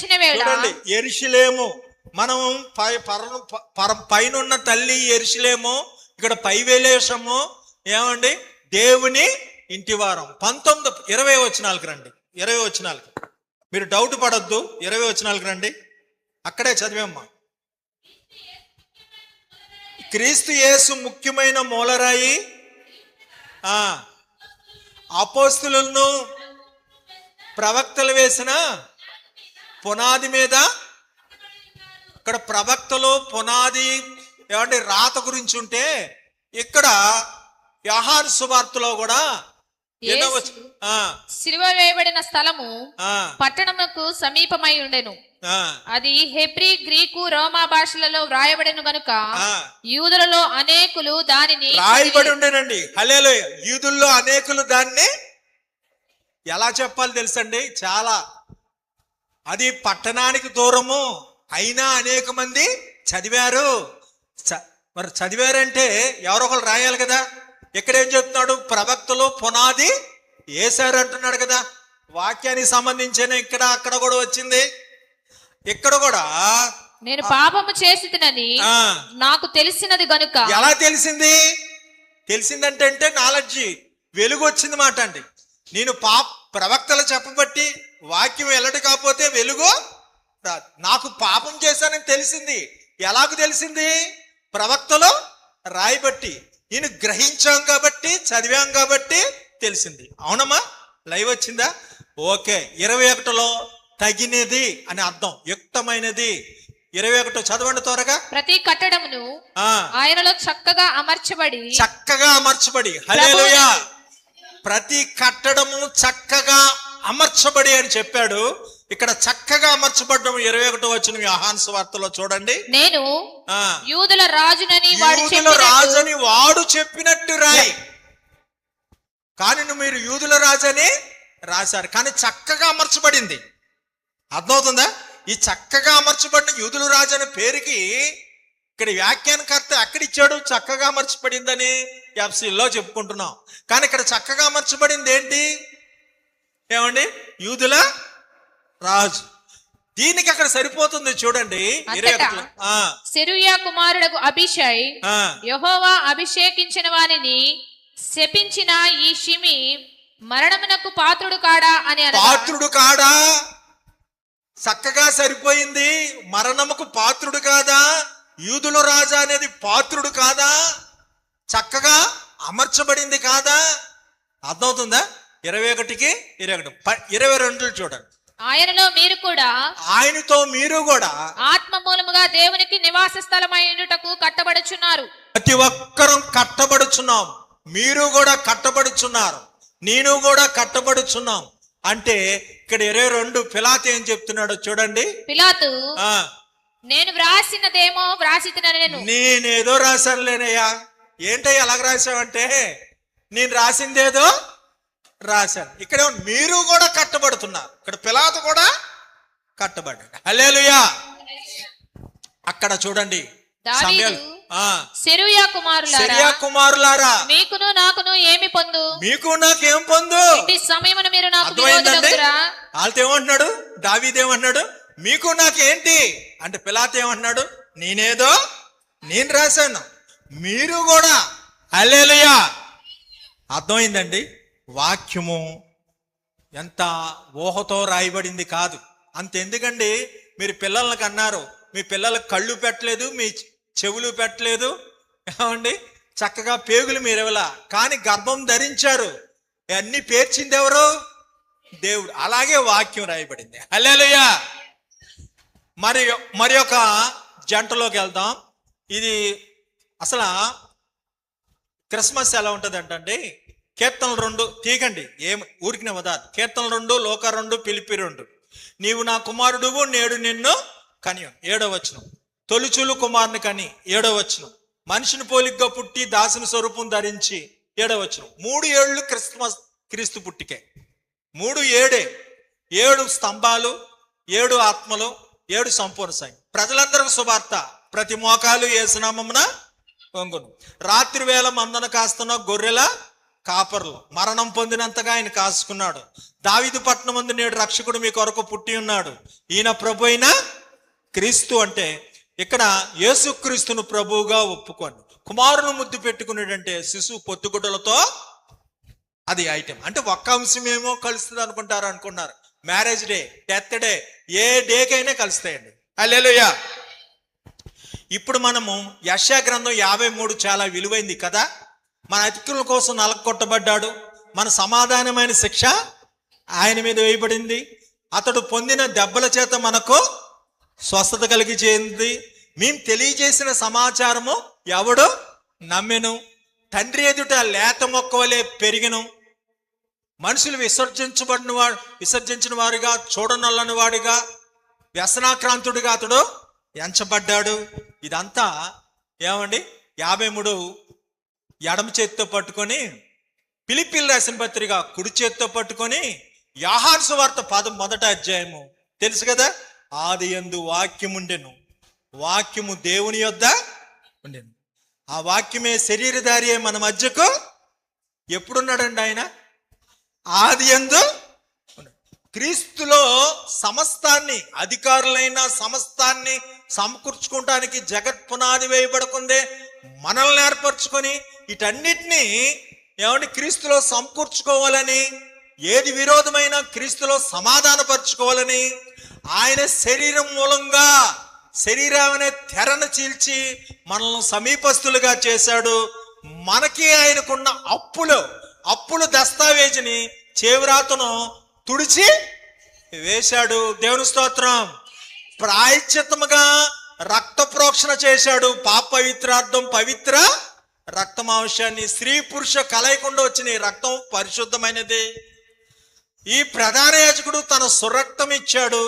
చూడండి, యెరూషలేము మనం పైనున్న తల్లి యెరూషలేము, ఇక్కడ పైవేలేశము ఏమండి దేవుని ఇంటివారం. 20 వచనాలకు రండి. 20 వచనాలకి మీరు డౌట్ పడొద్దు. 20 వచనాలకు రండి, అక్కడే చదివమ్మా. క్రీస్తు యేసు ముఖ్యమైన మూలరాయి, అపోస్తులను ప్రవక్తలు వేసిన పునాది మీద. ఇక్కడ ప్రవక్తలు పునాది ఏమంటే రాత గురించి ఉంటే, ఇక్కడ యోహాను సువార్తలో కూడా సిలువ వేయబడిన స్థలము పట్టణమునకు సమీపమై ఉండెను. అది హెబ్రీ, గ్రీకు, రోమా భాషలలో వ్రాయబడెను గనుక యూదులలో అనేకులు దానిని రాయబడి ఉండేనండి. హల్లెలూయా. యూదుల్లో అనేకులు దాన్ని ఎలా చెప్పాలి తెలుసండి, చాలా అది పట్టణానికి దూరము అయినా అనేక మంది చదివారు. మరి చదివారంటే ఎవరో ఒకరు రాయాలి కదా. ఇక్కడేం చెప్తున్నాడు, ప్రవక్తలు పునాది వేశారు అంటున్నాడు కదా. వాక్యానికి సంబంధించిన ఇక్కడ అక్కడ కూడా వచ్చింది. ఇక్కడ కూడా నేను పాపము చేసినని నాకు తెలిసినది గనుక. ఎలా తెలిసింది? తెలిసిందంటే నాలెడ్జి, వెలుగు వచ్చింది మాట అండి. నేను ప్రవక్తలు చెప్పబట్టి వాక్యం వెళ్ళడు కాకపోతే వెలుగు నాకు పాపం చేశానని తెలిసింది. ఎలాగ తెలిసింది? ప్రవక్తలు రాయబట్టి, నేను గ్రహించాం కాబట్టి, చదివాం కాబట్టి తెలిసింది. అవునమ్మా? లైవ్ వచ్చిందా? ఓకే. 21లో తగినది అని అర్థం, యుక్తమైనది. 21 చదవండి త్వరగా. ప్రతి కట్టడమును ఆయనలో చక్కగా అమర్చబడి. హల్లెలూయా. ప్రతి కట్టడము చక్కగా అమర్చబడి అని చెప్పాడు. ఇక్కడ చక్కగా అమర్చబడ్డం 21 వచ్చిన యోహాను సువార్తలో చూడండి. నేను యూదుల రాజునని వాడు చెప్పినట్టు రాయి. కానీ మీరు యూదుల రాజని రాశారు, కానీ చక్కగా అమర్చబడింది. అర్థమవుతుందా? ఈ చక్కగా అమర్చబడిన యూదుల రాజు అనే పేరుకి ఇక్కడ వ్యాఖ్యానకర్త ఎక్కడిచ్చాడు? చక్కగా అమర్చబడిందని ఎఫ్సీలో చెప్పుకుంటున్నాం. కానీ ఇక్కడ చక్కగా అమర్చబడింది ఏంటి? ఏమండి? యూదుల రాజు. దీనికి అక్కడ సరిపోతుంది చూడండి. సెరూయా కుమారుడు అభిషై యెహోవా అభిషేకించిన వారిని శపించిన ఈ షిమి మరణమునకు పాత్రుడు కాడా అని. పాత్రుడు కాడా? చక్కగా సరిపోయింది. మరణముకు పాత్రుడు కాదా? యూదుల రాజా అనేది పాత్రుడు కాదా? చక్కగా అమర్చబడింది కాదా? అర్థమవుతుందా? 21కి 22 చూడండి. ఆయనతో మీరు కూడా ఆత్మ మూలముగా దేవునికి నివాస స్థలమైనటకు కట్టబడుచున్నారు. ప్రతి ఒక్కరం కట్టబడుచున్నాం. మీరు కూడా కట్టబడుచున్నారు, నేను కూడా కట్టబడుచున్నాం. అంటే ఇక్కడ 22 పిలాతు ఏం చెప్తున్నాడో చూడండి. పిలాతు నేను వ్రాసినదేమో నేనేదో రాశానులేనయ్యా. ఏంటయ్యా అలాగ రాశావంటే, నేను రాసిందేదో రాశాను. ఇక్కడ మీరు కూడా కట్టబడుతున్నారు. ఇక్కడ పిలాతు కూడా కట్టబడ్డాడు. హల్లెలూయా. అక్కడ చూడండి, సెరూయా కుమారులారా మీకును నాకును ఏమి పొందు? మీకు నాకేం పొందు? సమయమున మీరు నాకు వాళ్ళతో ఏమంటున్నాడు? దావీదు ఏమంటున్నాడు? మీకు నాకేంటి అంటే, పిలాతు ఏమంటున్నాడు? నేను రాశాను, మీరు కూడా. హల్లెలూయా. అర్థమైందండి? వాక్యము ఎంత ఊహతో రాయబడింది కాదు. అంతెందుకండి, మీరు పిల్లలకి అన్నారు, మీ పిల్లలకు కళ్ళు పెట్టలేదు, మీ చెవులు పెట్టలేదు, ఏమండి చక్కగా పేగులు మీరు ఇవ్వలా, కానీ గర్భం ధరించారు. అన్ని పేర్చింది ఎవరు? దేవుడు. అలాగే వాక్యం రాయబడింది. హల్లెలూయా. మరి ఒక జంటలోకి వెళ్దాం. ఇది అసలు క్రిస్మస్ ఎలా ఉంటుంది అంటే, కీర్తనలు 2 తీయకండి, ఏం ఊరికిన వదారు. కీర్తనలు 2, లోక 2, పిలిపి 2. నీవు నా కుమారుడువు, నేడు నిన్ను కనియం. 7వ వచనం. తొలిచూలు కుమారుని కని. 7వ వచనం. మనిషిని పోలిగ్గా పుట్టి దాసుని స్వరూపం ధరించి. 7వ వచనం. 3 ఏళ్ళు క్రీస్తు పుట్టికే. 3 ఏడే. 7 స్తంభాలు, 7 ఆత్మలు, 7 సంపూర్ణ సైన్యం. ప్రజలందరికీ శుభార్త. ప్రతి మోకాలు యేసునామమున వంగును. రాత్రి వేళ మందన కాస్తున్న గొర్రెల కాపర్లు. మరణం పొందినంతగా ఆయన కాసుకున్నాడు. దావీదు పట్టణం ముందు నేడు రక్షకుడు మీ కొరకు పుట్టి ఉన్నాడు, ఈయన ప్రభు అయిన క్రీస్తు అంటే ఇక్కడ యేసుక్రీస్తును ప్రభువుగా ఒప్పుకోండి. కుమారుని ముద్దు పెట్టుకునేటంటే శిశువు పొత్తుగుడ్డలతో అది ఐటెం. అంటే ఒక్క అంశమేమో కలుస్తుంది అనుకున్నారు. మ్యారేజ్ డే, డెత్ డే, ఏ డేకైనా కలుస్తాయండి. హల్లెలూయా. ఇప్పుడు మనము యెషయా గ్రంథం 53 చాలా విలువైంది కదా. మన అతిక్రమం కోసం నలగొట్టబడ్డాడు, మన సమాధానమైన శిక్ష ఆయన మీద వేయబడింది, అతడు పొందిన దెబ్బల చేత మనకు స్వస్థత కలిగి చేయింది. మేము తెలియజేసిన సమాచారము ఎవడు నమ్మెను, తండ్రి ఎదుట లేత మొక్క వలె పెరిగెను, మనుషులు విసర్జించిన వారుగా, చూడనల్లని వాడిగా, వ్యసనాక్రాంతుడిగా అతడు ఎంచబడ్డాడు. ఇదంతా ఏమండి 53 ఎడమ చేతితో పట్టుకొని, ఫిలిప్పీయులకు రాసిన పత్రిక కుడి చేతితో పట్టుకొని, యోహాను సువార్త 1 తెలుసు కదా, ఆదియందు వాక్యముండెను, వాక్యము దేవుని యొద్ద ఉండెను, ఆ వాక్యమే శరీరధారి మన మధ్యకు ఎప్పుడున్నాడండి ఆయన? ఆదియందు. క్రీస్తులో సమస్తాన్ని, అధికారులైన సమస్తాన్ని సమకూర్చుకోవటానికి జగత్ పునాది వేయబడకుందే మనల్ని ఏర్పరచుకొని వీటన్నిటినీ ఏమంటే క్రీస్తులో సమకూర్చుకోవాలని, ఏది విరోధమైన క్రీస్తులో సమాధానపరచుకోవాలని ఆయన శరీరం మూలంగా శరీరం అనే తెరను చీల్చి మనల్ని సమీపస్తులుగా చేశాడు. మనకి ఆయనకున్న అప్పులు దస్తావేజుని చేవ్రాతను తుడిచి వేశాడు. దేవుని స్తోత్రం. ప్రాయశ్చిత్తముగా రక్త ప్రోక్షణ చేశాడు. పాప పవిత్రార్థం పవిత్ర రక్తమాంశాన్ని, స్త్రీ పురుష కలయకుండా వచ్చిన ఈ రక్తం పరిశుద్ధమైనది. ఈ ప్రధాన యాజకుడు తన సురక్తం ఇచ్చాడు.